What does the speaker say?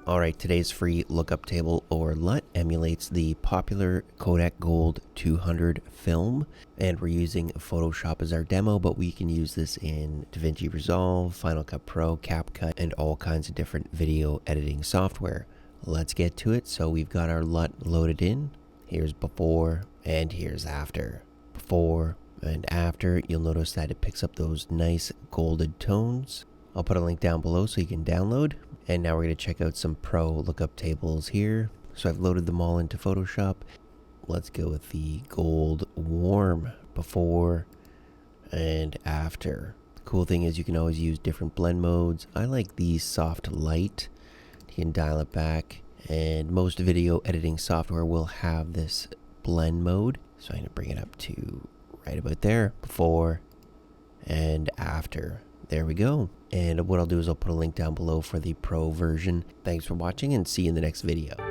Alright, today's free lookup table, or LUT, emulates the popular Kodak Gold 200 film, and we're using Photoshop as our demo, but we can use this in DaVinci Resolve, Final Cut Pro, CapCut, and all kinds of different video editing software. Let's get to it. So we've got our LUT loaded in. Here's before and here's after. Before and after, you'll notice that it picks up those nice golden tones. I'll put a link down below so you can download. And now we're going to check out some pro lookup tables here. So I've loaded them all into Photoshop. Let's go with the gold warm, before and after. The cool thing is you can always use different blend modes. I like the soft light. You can dial it back, and most video editing software will have this blend mode. So I'm going to bring it up to right about there, before and after. There we go. And what I'll do is I'll put a link down below for the pro version. Thanks for watching, and see you in the next video.